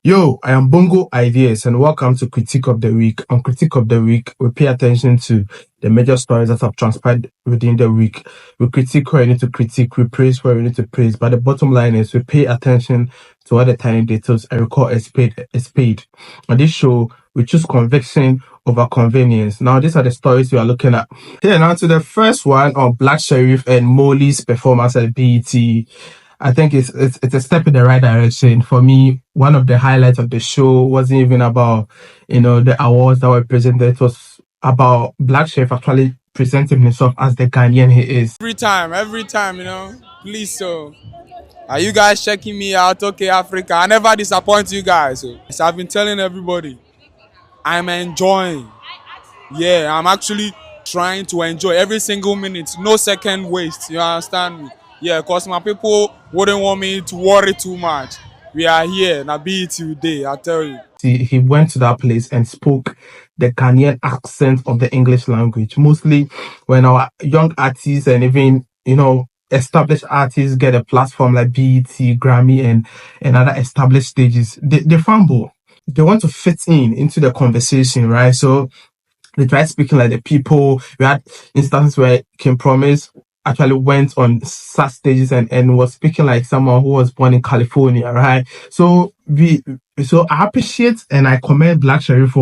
Yo, I am Bongo Ideas and welcome to Critique of the Week. On Critique of the Week, we pay attention to the major stories that have transpired within the week. We critique where we need to critique, we praise where we need to praise, but the bottom line is we pay attention to all the tiny details and we call a spade a spade. On this show, we choose conviction over convenience. Now, these are the stories we are looking at. Here now to the first one on Black Sherif and Moliy's performance at BET. I think it's a step in the right direction. For me, one of the highlights of the show wasn't even about, the awards that were presented. It was about Black Sherif actually presenting himself as the Ghanaian he is. Every time, please, so are you guys checking me out? Okay, Africa, I never disappoint you guys. So I've been telling everybody, I'm enjoying. Yeah, I'm actually trying to enjoy every single minute, no second waste. You understand me? Yeah, because my people wouldn't want me to worry too much. We are here, now be it today, I tell you. He went to that place and spoke the Ghanaian accent of the English language. Mostly when our young artists and even, established artists get a platform like BET, Grammy, and other established stages, they fumble. They want to fit into the conversation, right? So they try speaking like the people. We had instances where King Promise actually went on such stages and was speaking like someone who was born in California, right? So I appreciate and I commend Black Sherif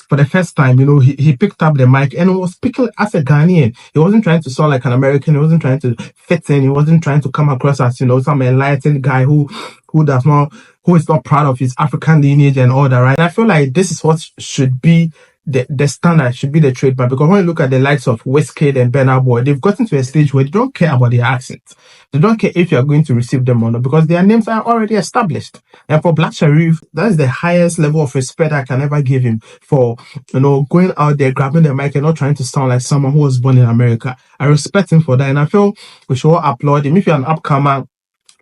for the first time, he picked up the mic and was speaking as a Ghanaian. He wasn't trying to sound like an American. He wasn't trying to fit in. He wasn't trying to come across as, some enlightened guy who is not proud of his African lineage and all that, right? And I feel like this is what should be the standard, should be the trademark, because when you look at the likes of Wizkid and Burna Boy, they've gotten to a stage where they don't care about their accents. They don't care if you're going to receive them or not, because their names are already established. And for Black Sherif, that is the highest level of respect I can ever give him for, going out there, grabbing the mic and not trying to sound like someone who was born in America. I respect him for that, and I feel we should all applaud him. If you're an upcomer,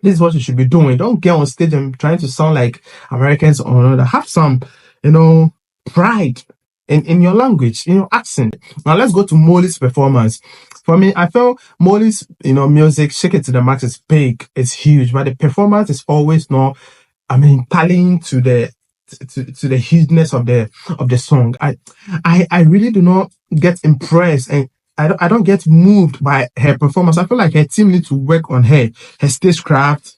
this is what you should be doing. Don't get on stage and trying to sound like Americans or another. Have some, pride in your language, in your accent. Now let's go to Moliy's performance. For me, I felt Moliy's, music, Shake It to the Max is big, it's huge, but the performance is always not, tallying to the hugeness of the song. I really do not get impressed, and I don't get moved by her performance. I feel like her team needs to work on her stagecraft,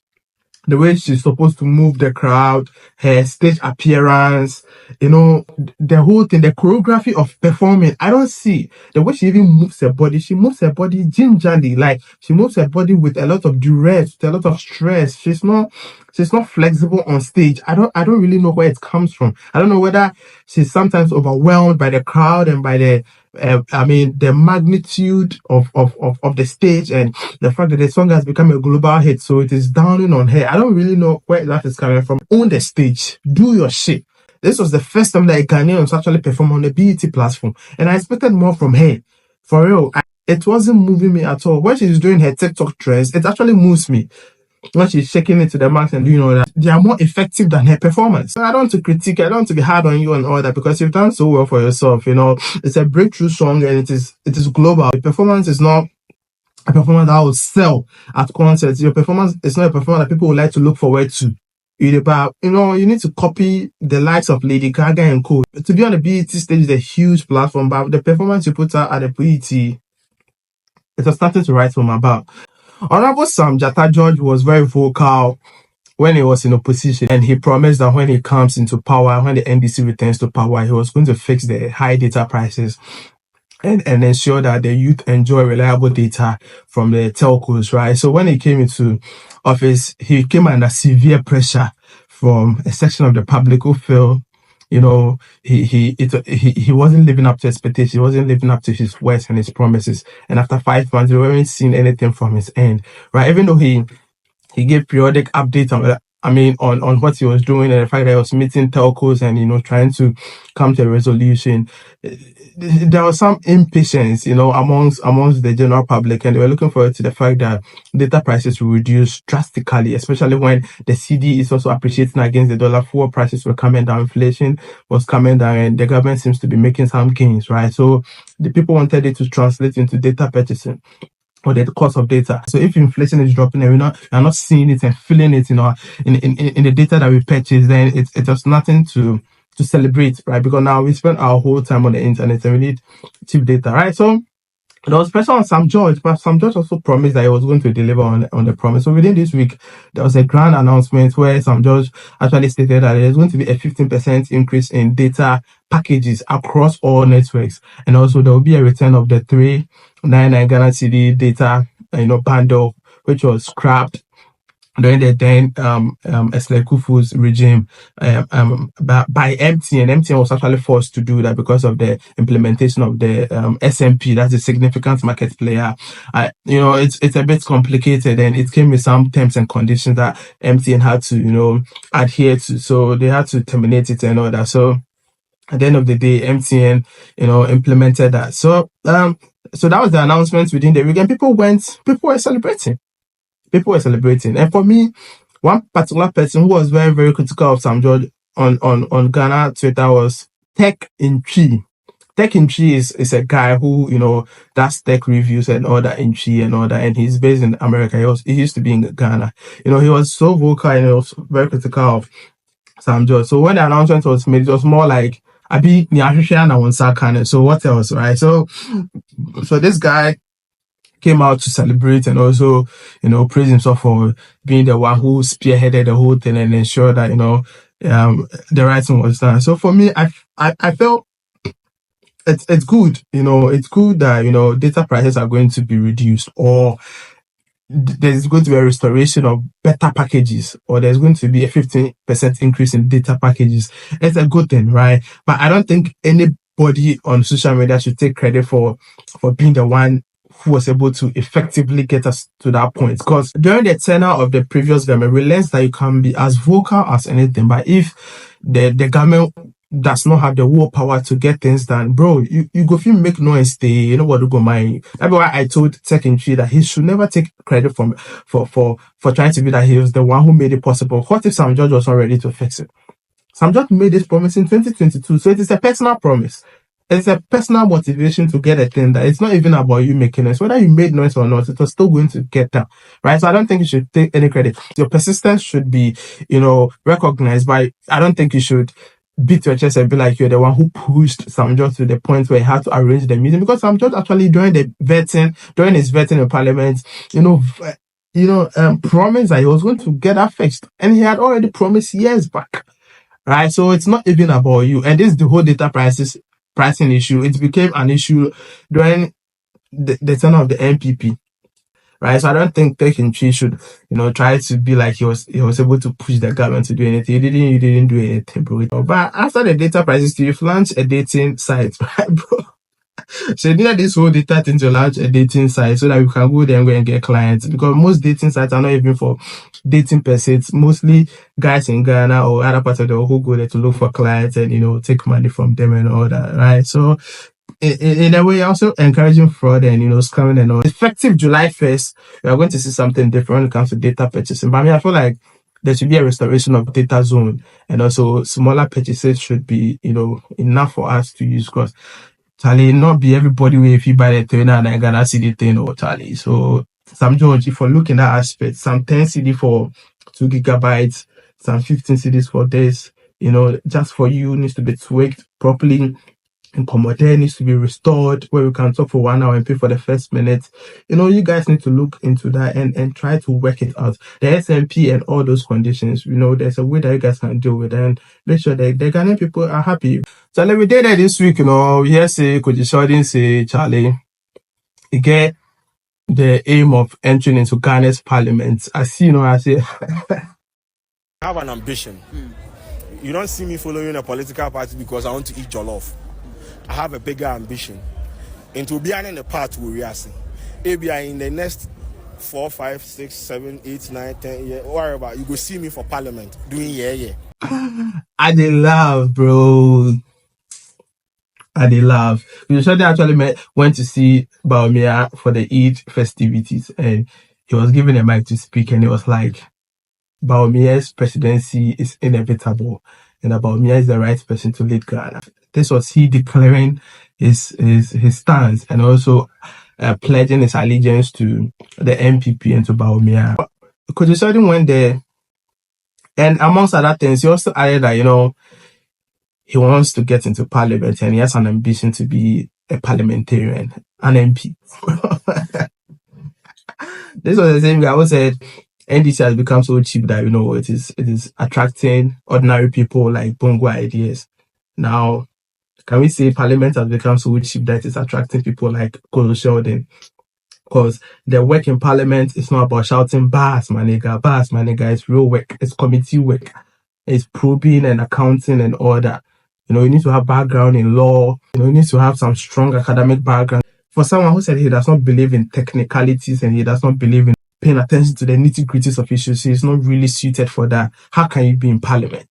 the way she's supposed to move the crowd, her stage appearance, the whole thing, the choreography of performing. I don't see the way she even moves her body. She moves her body gingerly, like she moves her body with a lot of duress, with a lot of stress. She's not flexible on stage. I don't really know where it comes from. I don't know whether she's sometimes overwhelmed by the crowd and by the magnitude of the stage and the fact that the song has become a global hit, so it is downing on her. I don't really know where that is coming from. Own the stage. Do your shit. This was the first time that a Ghanaian was actually performed on the BET platform, and I expected more from her. For real, it wasn't moving me at all. When she's doing her TikTok trends, it actually moves me. When she's shaking it to the max and doing all that, they are more effective than her performance. I don't want to critique, I don't want to be hard on you and all that, because you've done so well for yourself. It's a breakthrough song and it is global. The performance is not a performance that will sell at concerts. Your performance is not a performance that people would like to look forward to. You need to copy the likes of Lady Gaga and co. To be on the BET stage is a huge platform, but the performance you put out at the BET, it was starting to write home about. Honorable Sam Jatta George was very vocal when he was in opposition, and he promised that when he comes into power, when the NDC returns to power, he was going to fix the high data prices and ensure that the youth enjoy reliable data from the telcos, right? So when he came into office, he came under severe pressure from a section of the public who felt, he wasn't living up to expectations. He wasn't living up to his words and his promises. And after 5 months, we haven't seen anything from his end, right? Even though he gave periodic updates on what he was doing and the fact that he was meeting telcos and, trying to come to a resolution, there was some impatience, amongst the general public, and they were looking forward to the fact that data prices will reduce drastically, especially when the CD is also appreciating against the dollar. Fuel prices were coming down, inflation was coming down, and the government seems to be making some gains, right? So the people wanted it to translate into data purchasing. or the cost of data. So if inflation is dropping and we're not seeing it and feeling it, in the data that we purchase, then it's just nothing to celebrate, right? Because now we spend our whole time on the internet and we need cheap data, right? So there was pressure on Sam George, but Sam George also promised that he was going to deliver on the promise. So within this week, there was a grand announcement where Sam George actually stated that there's going to be a 15% increase in data packages across all networks. And also there will be a return of the 399 Ghana cedi data, bundle, which was scrapped during the then Esle Kufu's regime by MTN. MTN was actually forced to do that because of the implementation of the SMP, that's a significant market player. It's a bit complicated, and it came with some terms and conditions that MTN had to adhere to, so they had to terminate it and all that. So at the end of the day, MTN implemented that. So so that was the announcement within the week, and people were celebrating. People were celebrating. And for me, one particular person who was very, very critical of Sam George on Ghana Twitter was In Twi. In Twi is a guy who, does tech reviews and all that in Twi and all that. And he's based in America. He used to be in Ghana. He was so vocal and he was very critical of Sam George. So when the announcement was made, it was more like, so what else, right? So this guy came out to celebrate and also, praise himself for being the one who spearheaded the whole thing and ensured that, the right thing was done. So for me, I felt it's good, it's good that, data prices are going to be reduced, or there's going to be a restoration of better packages, or there's going to be a 15% increase in data packages. It's a good thing, right? But I don't think anybody on social media should take credit for being the one who was able to effectively get us to that point. Because during the tenure of the previous government, we learned that you can be as vocal as anything, but if the government does not have the willpower to get things done, bro, you go feel make noise, you know what to go mind. That's why I told In Twi that he should never take credit for trying to be that he was the one who made it possible. What if Sam George was not ready to fix it? Sam George made this promise in 2022, so it is a personal promise. It's a personal motivation to get a thing that it's not even about you making noise. Whether you made noise or not, it was still going to get done, right? So I don't think you should take any credit. Your persistence should be, recognized, but I don't think you should beat your chest and be like you're the one who pushed Sam George to the point where he had to arrange the meeting, because Sam George actually during his vetting in Parliament, promised that he was going to get that fixed, and he had already promised years back, right? So it's not even about you. And this is the whole data pricing issue. It became an issue during the turn of the NPP, right? So I don't think In Twi should, try to be like he was able to push the government to do anything. You didn't do anything, bro. But after the data prices, you've launched a dating site, right, bro? So you need this whole data thing to launch a dating site so that we can go there and go and get clients, because most dating sites are not even for dating per se. It's mostly guys in Ghana or other parts of the world who go there to look for clients and, take money from them and all that, right? So in a way, also encouraging fraud and, scamming and all. Effective July 1st, we are going to see something different when it comes to data purchasing. But I feel like there should be a restoration of data zone, and also smaller purchases should be, enough for us to use, because Charlie, not be everybody will if you buy the trainer and Ghana cedi thing or Charlie. So Sam George, if you're looking at aspect, some 10 cedi for 2 gigabytes, some 15 cedis for this, just for you needs to be tweaked properly. And Commodore needs to be restored, where we can talk for 1 hour and pay for the first minute. You guys need to look into that and try to work it out. The SMP and all those conditions, there's a way that you guys can deal with it, and make sure that the Ghanaian people are happy. Charlie, we did that this week, we hear say Kwadwo Sheldon say, Charlie, he get the aim of entering into Ghana's parliament. I say, I have an ambition. You don't see me following a political party because I want to eat jollof. I have a bigger ambition. And to be in the path where we are seeing. Maybe in the next 4, 5, 6, 7, 8, 9, 10 years, whatever, you go see me for parliament doing yeah. I did love, bro. I did love. We actually went to see Baumia for the Eid festivities, and he was given a mic to speak, and it was like, Baumia's presidency is inevitable, and Baumia is the right person to lead Ghana. This was he declaring his stance, and also pledging his allegiance to the NPP and to Bawumia. Kwadwo Sheldon went there, and amongst other things, he also added that, he wants to get into parliament and he has an ambition to be a parliamentarian, an MP. This was the same guy who said NDC has become so cheap that, it is attracting ordinary people like Bongo ideas. Now, can we say parliament has become so cheap that it's attracting people like Kweku Sheldon? Because the work in parliament is not about shouting bars, my nigga. It's real work. It's committee work. It's probing and accounting and all that. You need to have background in law. You need to have some strong academic background. For someone who said he does not believe in technicalities and he does not believe in paying attention to the nitty-gritties of issues, he's not really suited for that. How can you be in parliament?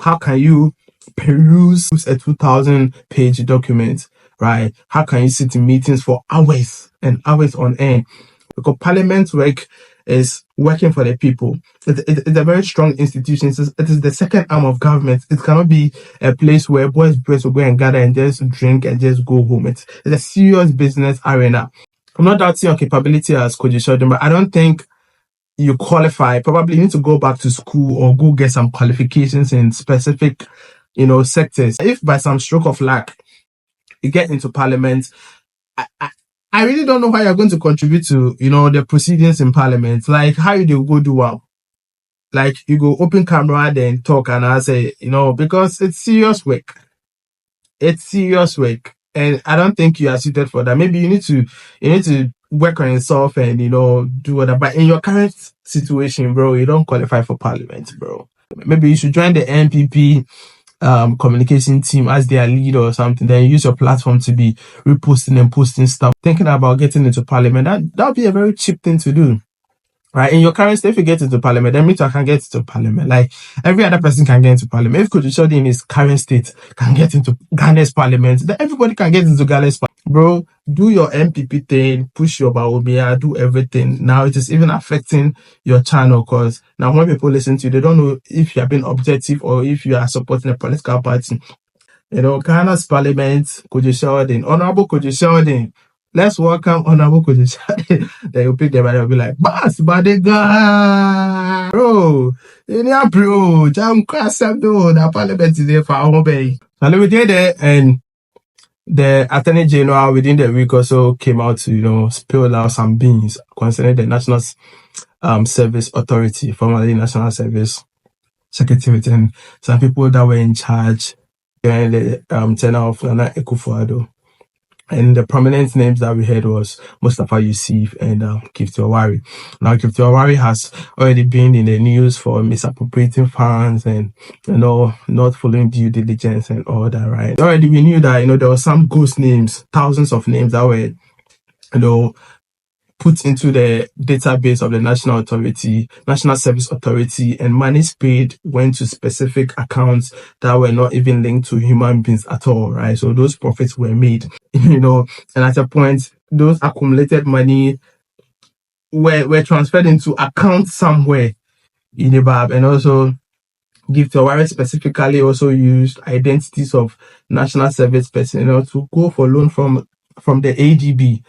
How can you peruse a 2,000-page document, right? How can you sit in meetings for hours and hours on end? Because parliament work is working for the people. It's a very strong institution. It is the second arm of government. It cannot be a place where boys will go and gather and just drink and just go home. It's a serious business arena. I'm not doubting your capability as Kwadwo Sheldon, but I don't think you qualify. Probably you need to go back to school or go get some qualifications in specific, sectors. If by some stroke of luck you get into parliament, I really don't know how you're going to contribute to, the proceedings in parliament. Like, how you go do well? Like, you go open camera, then talk, and I say, because it's serious work. It's serious work. And I don't think you are suited for that. Maybe you need to work on yourself and, do whatever. But in your current situation, bro, you don't qualify for parliament, bro. Maybe you should join the NPP communication team as their leader or something, then use your platform to be reposting and posting stuff. Thinking about getting into parliament, that would be a very cheap thing to do. Right? In your current state, if you get into parliament, then me too, I can get into parliament. Like, every other person can get into parliament. If Kwadwo Sheldon in his current state can get into Ghana's parliament, then everybody can get into Ghana's parliament. Bro, do your MPP thing, push your Bawumia, do everything. Now it is even affecting your channel, because now when people listen to you, they don't know if you are being objective or if you are supporting a political party. Ghana's parliament, Kwadwo Sheldon, Honorable Kwadwo Sheldon. Let's welcome Honorable Kwadwo Sheldon. Then you pick them and they'll be like, Bass, Badega! Bro, bro, jam kwasam do, the parliament is there for our bay. So we did it, and the Attorney General within the week or so came out to, spill out some beans concerning the National Service Authority, formerly National Service Secretariat, and some people that were in charge during the tenure of Nana Akufo-Addo. And the prominent names that we heard was Mustafa Yusuf and Gifty Oware. Now, Gifty Oware has already been in the news for misappropriating funds and, not following due diligence and all that, right? Already we knew that, there were some ghost names, thousands of names that were, put into the database of the National Service Authority, and monies paid went to specific accounts that were not even linked to human beings at all, right? So those profits were made, and at a point, those accumulated money were transferred into accounts somewhere in the BAB, and also Gifty Oware specifically also used identities of national service personnel to go for loan from the ADB.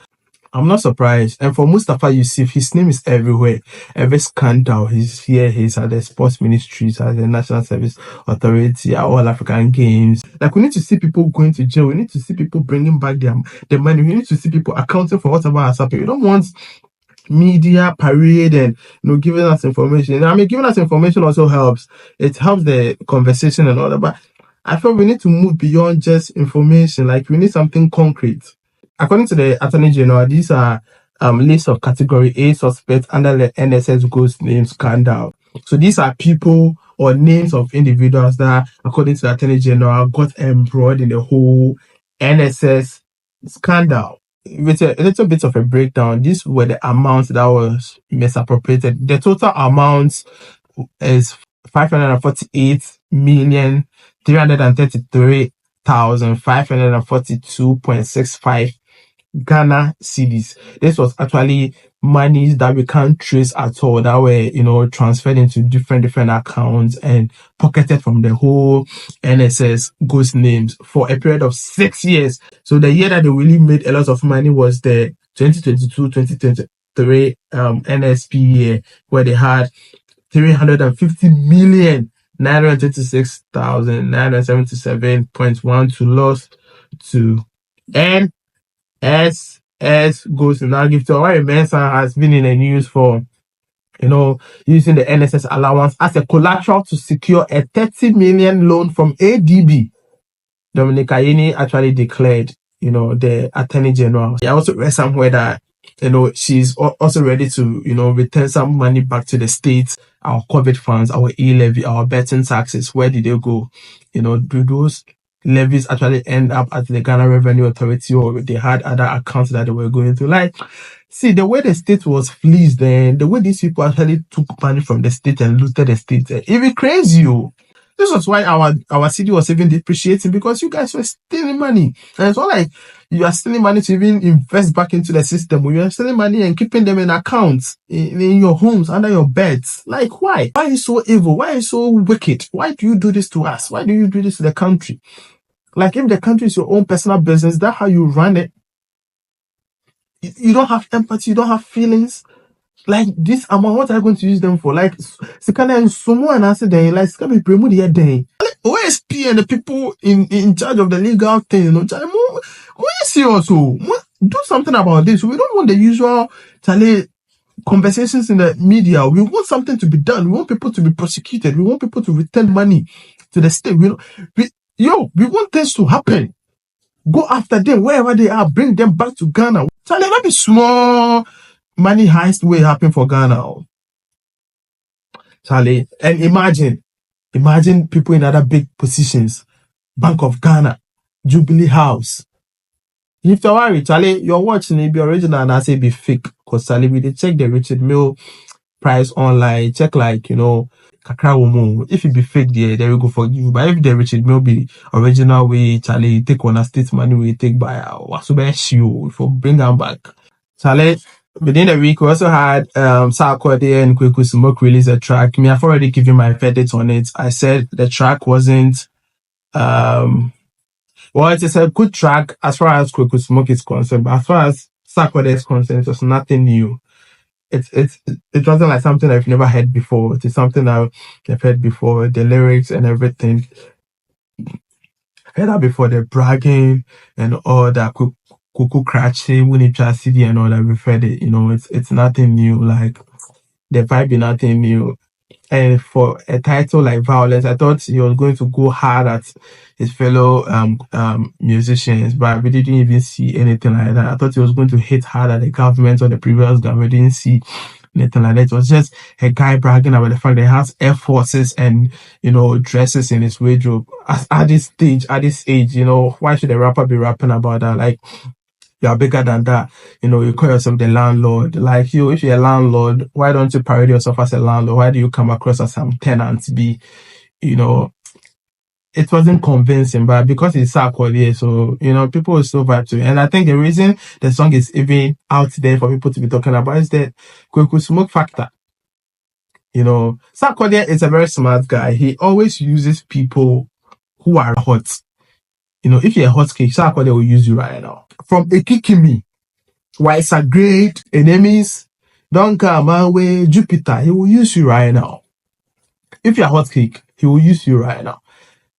I'm not surprised. And for Mustafa Yusuf, his name is everywhere. Every scandal, he's here, he's at the sports ministries, at the National Service Authority, at All African Games. Like, we need to see people going to jail. We need to see people bringing back their money. We need to see people accounting for whatever has happened. We don't want media parade and, giving us information. I mean, giving us information also helps. It helps the conversation and all that. But I feel we need to move beyond just information. Like, we need something concrete. According to the Attorney General, these are lists of Category A suspects under the NSS Ghost Name Scandal. So these are people or names of individuals that, according to the Attorney General, got embroiled in the whole NSS scandal. With a little bit of a breakdown, these were the amounts that was misappropriated. The total amount is 548,333,542.65 Ghana cedis. This was actually monies that we can't trace at all, that were, transferred into different accounts and pocketed from the whole NSS ghost names for a period of 6 years. So the year that they really made a lot of money was the 2022-2023 NSP year, where they had 350 million 926,977.1 to loss to NSS goes to now Gifty Oware. Mensah has been in the news for using the NSS allowance as a collateral to secure a 30 million loan from ADB. Dominic Ayeni actually declared, the Attorney General. I also read somewhere that, she's also ready to, return some money back to the states, our COVID funds, our e-levy, our betting taxes. Where did they go? Do those levies actually end up at the Ghana Revenue Authority, or they had other accounts that they were going to? Like, see, the way the state was fleeced, then the way these people actually took money from the state and looted the state, it be crazy. This was why our city was even depreciating, because you guys were stealing money. And it's not like you are stealing money to even invest back into the system. You are stealing money and keeping them in accounts, in your homes, under your beds. Like, why? Why are you so evil? Why are you so wicked? Why do you do this to us? Why do you do this to the country? Like, if the country is your own personal business, that's how you run it. You don't have empathy, you don't have feelings. Like, this amount, what are you going to use them for? Like, someone answer them, like, can be promote the day. OSP and the people in charge of the legal thing, do something about this. We don't want the usual conversations in the media. We want something to be done. We want people to be prosecuted. We want people to return money to the state. We want things to happen. Go after them wherever they are. Bring them back to Ghana. Charlie, let be small money heist way happen for Ghana. Charlie, and imagine people in other big positions. Bank of Ghana, Jubilee House. If you worry, Charlie, you're watching it be original and I say be fake. Because Charlie, we did check the Richard Mill price online. Check Kakra Womo. If it be fake there, they will go for you. But if the Richard Mill be original way, Charlie, take on a state money we take by Wasuba for bring them back. Charlie, within the week, we also had Sarkodie and Kweku Smoke release a track. I've already given my verdict on it. I said the track wasn't it is a good track as far as Kweku Smoke is concerned, but as far as Sarkodie is concerned, it was nothing new. It wasn't like something I've never heard before. It is something I've heard before. The lyrics and everything. I heard that before, the bragging and all that, cuckoo crashing, when it tries CD and all that, we've heard it. It's nothing new. Like, the vibe is nothing new. And for a title like Violence, I thought he was going to go hard at his fellow musicians, but we didn't even see anything like that. I thought he was going to hit hard at the government or the previous government. We didn't see anything like that. It was just a guy bragging about the fact that he has Air Forces and, dresses in his wardrobe. At this age, why should a rapper be rapping about that? Like, you are bigger than that. You call yourself the landlord. Like, if you're a landlord, why don't you parody yourself as a landlord? Why do you come across as some tenant? It wasn't convincing, but because it's Sarkodie, so, people will still vibe to it. And I think the reason the song is even out there for people to be talking about is the Kweku Smoke factor. Sarkodie is a very smart guy. He always uses people who are hot. If you're a hot cake, Sarkodie will use you right now. From Ekikimi, why it's a great enemies, don't come my way, Jupiter, he will use you right now. If you're a hot cake, he will use you right now.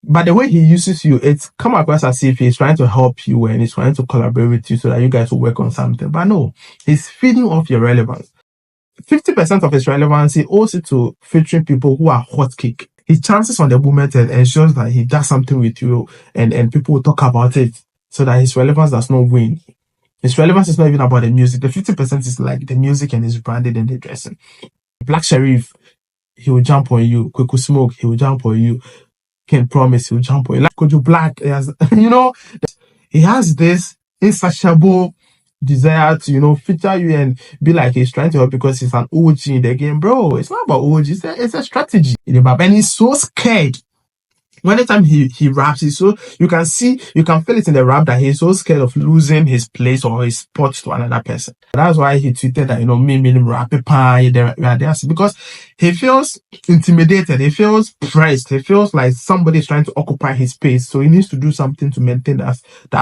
But the way he uses you, it's come across as if he's trying to help you and he's trying to collaborate with you so that you guys will work on something. But no, he's feeding off your relevance. 50% of his relevance, he owes it to featuring people who are hot cake. He chances on the moment and ensures that he does something with you and people will talk about it so that his relevance does not win. His relevance is not even about the music. The 50% is like the music and his branding and the dressing. Black Sharif, he will jump on you. Kweku Smoke, he will jump on you. Can Promise, he will jump on you. Like Kojo Black, he has this insatiable desire to, feature you and be like he's trying to help because he's an OG in the game. Bro, it's not about OG, it's a strategy. And he's so scared. When the time he raps, you can feel it in the rap that he's so scared of losing his place or his spot to another person. That's why he tweeted that, me rap because he feels intimidated, he feels pressed, he feels like somebody's trying to occupy his space. So he needs to do something to maintain that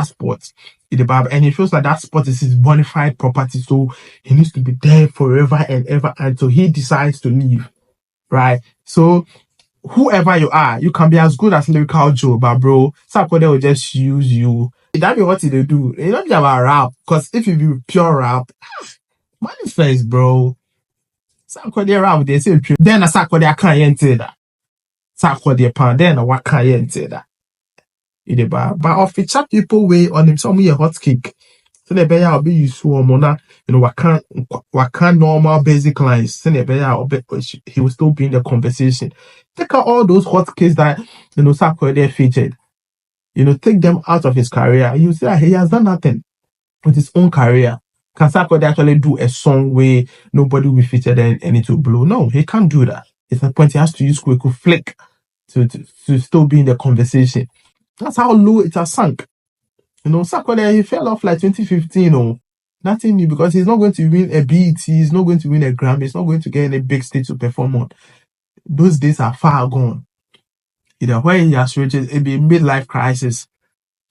spot. in the bar, and he feels like that spot is his bona fide property, so he needs to be there forever and ever until he decides to leave, right? So whoever you are, you can be as good as Lyrical Joe, but bro, Sarkodie will just use you. That be what they do. It don't be about rap, because if you do pure rap, money first, bro. Sarkodie rap, they say, then a Sarkodie I can't enter that. Sarkodie pan, then what can't enter that. But of the chat people way on him, some a hot cake. So the bear will be used to mona, what can't normal basic lines. So the bear he will still be in the conversation. Take out all those hot cakes that Sarkodie featured. Take them out of his career. You see that he has done nothing with his own career. Can Sarkodie actually do a song where nobody will feature and it will blow? No, he can't do that. It's the point he has to use Kweku Flick to still be in the conversation. That's how low it has sunk. Sarkodie, he fell off like 2015, nothing new, because he's not going to win a BET, he's not going to win a Grammy, he's not going to get any big stage to perform on. Those days are far gone. Where he has reached it be midlife crisis.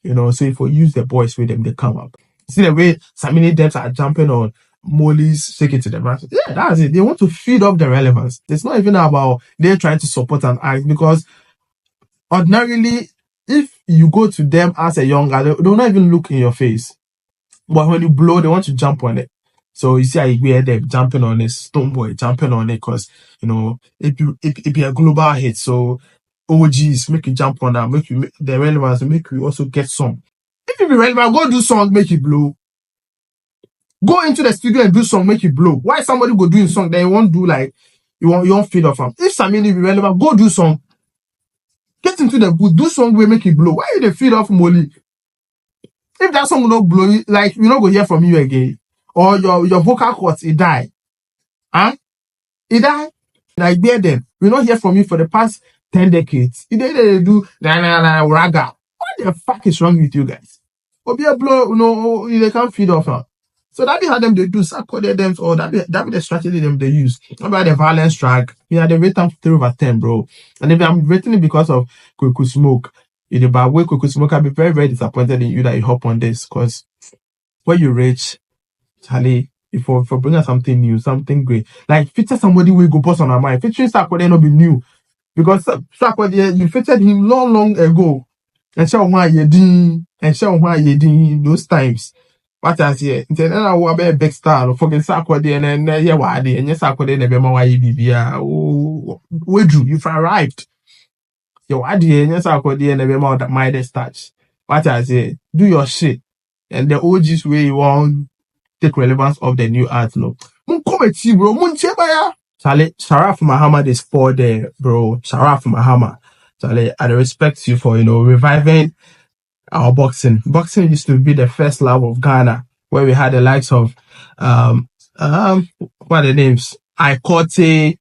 So if we use the boys with them, they come up. See the way Samini Debs are jumping on Molly's Shake It to the Masses. Yeah, that's it. They want to feed up the relevance. It's not even about they're trying to support an act, because ordinarily, if you go to them as a young guy, they will not even look in your face. But when you blow, they want to jump on it. So you see how you hear them jumping on it, Stoneboy jumping on it, because it be a global hit. So OGs make you jump on that, make you the relevance, make you also get some. If you be relevant, go do song, make it blow. Go into the studio and do song, make it blow. Why somebody go doing song that you won't do like you won't feed off them? If Samini be relevant, go do song. Get into the booth, do song we make it blow. Why you they feed off Moliy? If that song will not blow, like we not go hear from you again, or your vocal cords it die, it die. Like bear them, we not hear from you for the past 10 decades. They do raga. What the fuck is wrong with you guys? Or be a blow, they can't feed off her. So that be how them they do Sarkodie them, or that be the strategy them they use. About the violence track, they rate them 3/10, bro. And if I'm rating it because of Kweku Smoke, in the bad way Kweku Smoke, I'll be very, very disappointed in you that you hop on this, because when you reach Charlie, if for bringing something new, something great, like feature somebody we go boss on our mind. Featuring Sarkodie not be new, because Sarkodie you featured him long ago, and show why you did, those times. What I say, then I will be a big star. Forget Sarkodie and then yeah, why and yes, Sarkodie never my BBA. Oh, where drew you arrived? Your idea and yes, Sarkodie never more that my touch. What I say, do your shit, and the OG's way you want take relevance of the new art. No, come at you, bro. Charlie, Sharaf Mahama is for there, bro. Sharaf Mahama. Charlie, I respect you for reviving our boxing. Boxing used to be the first love of Ghana, where we had the likes of what are the names? Ikote,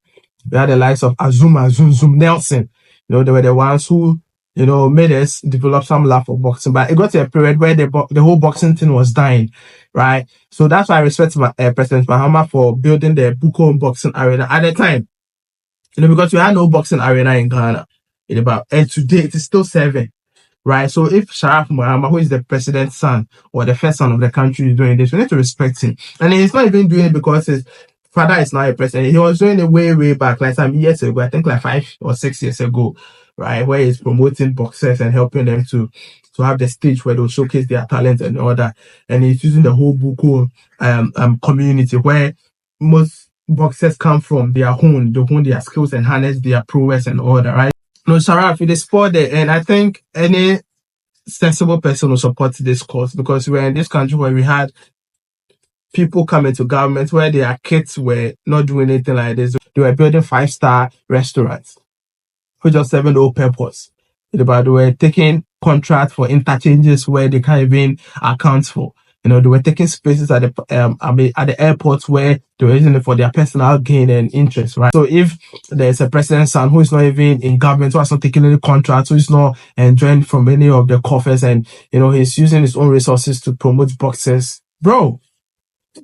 we had the likes of Azuma, Zum Nelson. They were the ones who, made us develop some love for boxing. But it got to a period where the whole boxing thing was dying, right? So that's why I respect President Mahama for building the Buko boxing arena at the time. Because we had no boxing arena in Ghana. And today it is still serving. Right, so if Sharaf Mahama, who is the president's son or the first son of the country, is doing this, we need to respect him. And he's not even doing it because his father is now a president. He was doing it way back, like some years ago, I think like 5 or 6 years ago, right, where he's promoting boxers and helping them to have the stage where they'll showcase their talent and all that. And he's using the whole Buko community where most boxers come from, their hone their skills and harness their prowess and all that, right? No, Sharaf, it is sport there, and I think any sensible person will support this cause, because we're in this country where we had people coming to government where their kids were not doing anything like this. They were building 5-star restaurants, which are serving no purpose. They were taking contracts for interchanges where they can't even account for. They were taking spaces at the airports where they were using it for their personal gain and interest, right? So if there's a president's son who is not even in government, who has not taken any contracts, who is not enjoying from any of the coffers, and he's using his own resources to promote boxers, bro,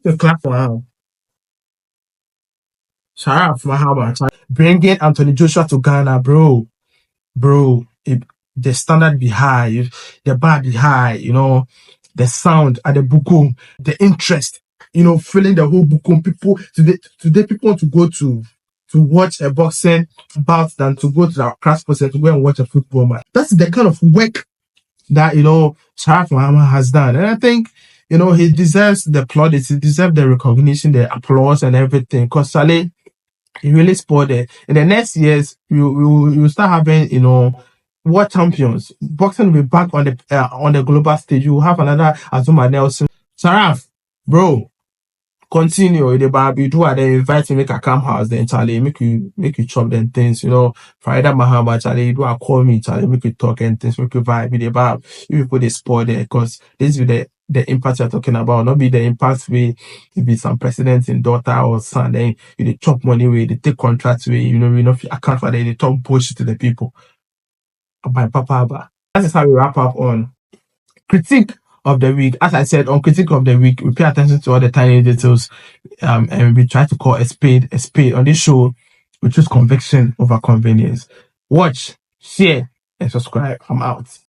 the clap for him. Sharaf Mahama bringing Anthony Joshua to Ghana, bro. The standard be high, the bar be high, the sound at the Bukum, the interest, filling the whole Bukum. People today people want to go to watch a boxing bout than to go to the Accra Sports Center to go and watch a football match. That's the kind of work that Sharaf Mahama has done, and I think he deserves the plaudits, he deserves the recognition, the applause, and everything. Because Saleh, he really spoiled it. In the next years, you start having world champions. Boxing will be back on the global stage. You will have another Azuma Nelson. Sharaf, bro, continue the Barbie. Do they invite you, make a camp house, then Charlie, make you chop them things, Friday Mahama, Charlie, do I call me, Charlie, make you talk and things, make you vibe with the Barb. You people they spoil there, because this is the impact you're talking about, not be the impact where you be some president in daughter or son, then you they chop money way, they take contracts way, account for that, they talk bullshit to the people. By Papa. That is how we wrap up on critique of the week. As I said, on critique of the week, we pay attention to all the tiny details, and we try to call a spade a spade. On this show, we choose conviction over convenience. Watch, share, and subscribe. I'm out.